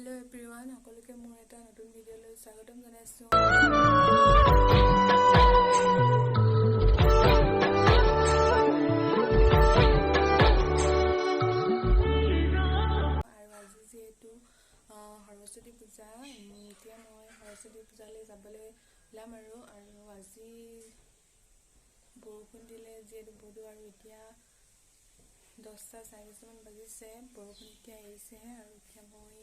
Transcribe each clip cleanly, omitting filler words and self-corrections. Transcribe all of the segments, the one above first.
Hello everyone, সকলোকে মোৰ এটা নতুন ভিডিঅ'লৈ স্বাগতম জনাইছো। আৰু আজি যেহেতু সৰস্বতী পূজা, এতিয়া মই সৰস্বতী পূজালৈ যাবলৈ ওলাম আৰু আজি বৰষুণ দিলে যিহেতু বহুত আৰু এতিয়া 10:40 মান বাজিছে। বৰষুণ এতিয়া এৰিছেহে আৰু এতিয়া মই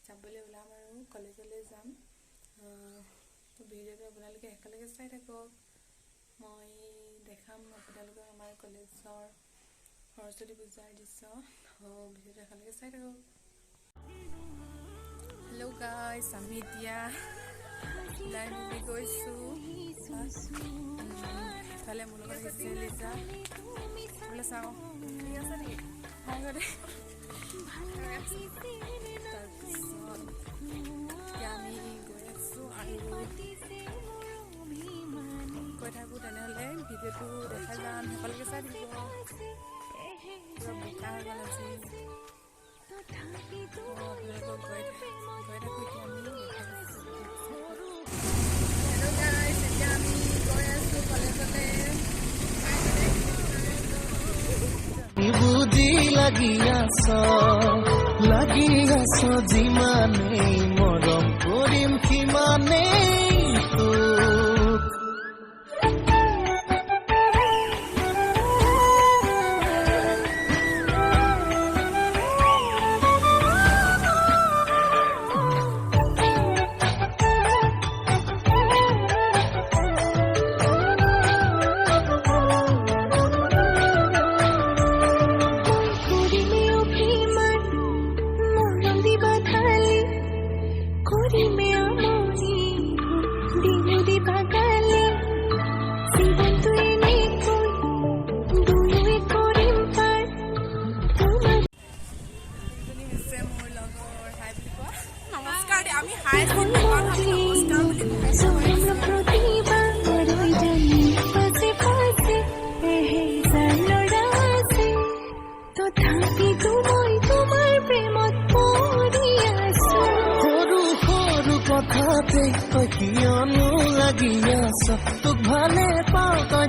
যাবলৈ ওলাম আৰু কলেজলৈ যাম। ভিডিঅ'টো আপোনালোকে একেলগে চাই থাকক। মই দেখাম আপোনালোকক আমাৰ কলেজৰ সৰস্বতী পূজাৰ দৃশ্য। ভিডিঅ'টো একেলগে চাই থাকক। হেল্ল' গাইজ, আমি এতিয়া ওলাই মেলি গৈছোঁ। ইফালে মোৰ লগত আহিছে লিজা। বোলে চাওঁ ঠিক আছে নেকি? তাৰপিছত এতিয়া আমি গৈ আছোঁ আৰু গৈ থাকোঁ। তেনেহ'লে ভিডিঅ'টো দেখা যাম, সকলোকে চাই থাকিব। পূৰা বোকা হৈ গ'ল আজি। আপোনালোকক গৈ থাকোঁ এতিয়া আমি দেখা পাইছোঁ। হেল্ল' গাইজ, এতিয়া আমি গৈ আছোঁ কলেজলৈ। বুজি লাগি আছ যিমানেই মৰম কৰিম সিমানেই তোক। আমি হাই নমস্কাৰ বুলি সৰু সৰু কথাতে তই কিয়নো লাগি আছ? তোক ভালে পাওঁ তই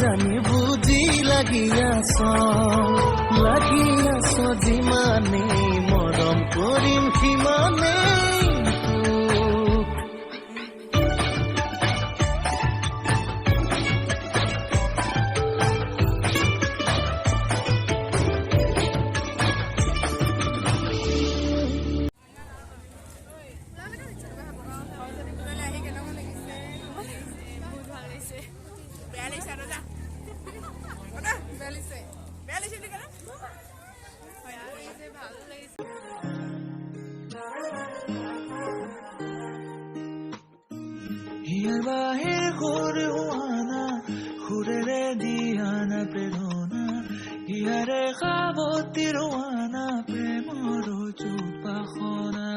জানি বুজি লাগি আছ যিমানেই মৰম কৰিম সিমানেই তোক। হিয়াৰ বাহিৰ সৰুৱানা সুৰেৰে দিয়ানা প্ৰেৰণা, হিয়াৰে সাৱতী ৰোৱানা প্ৰেমৰ চুপাসনা।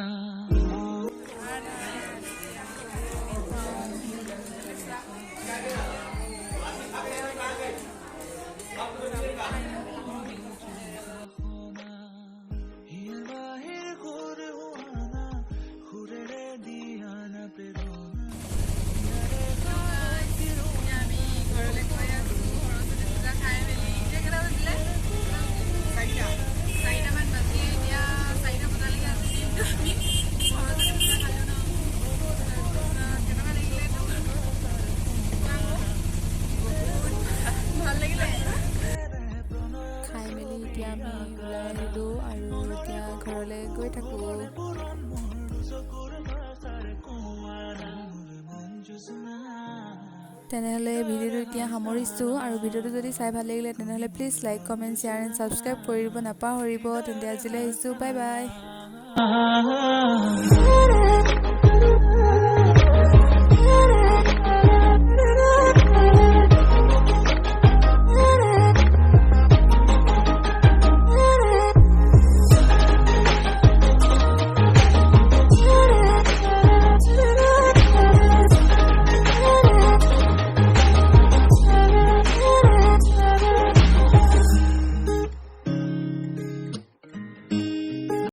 খাই মেলি এতিয়া আমি ওলাই আহিলোঁ আৰু এতিয়া ঘৰলৈ গৈ থাকোঁ। তেনেহ'লে ভিডিঅ'টো এতিয়া সামৰিছোঁ আৰু ভিডিঅ'টো যদি চাই ভাল লাগিলে তেনেহ'লে please like, comment, share and subscribe কৰিব নাপাহৰিব। তেন্তে আজিলৈ আহিছোঁ, বাই বাই।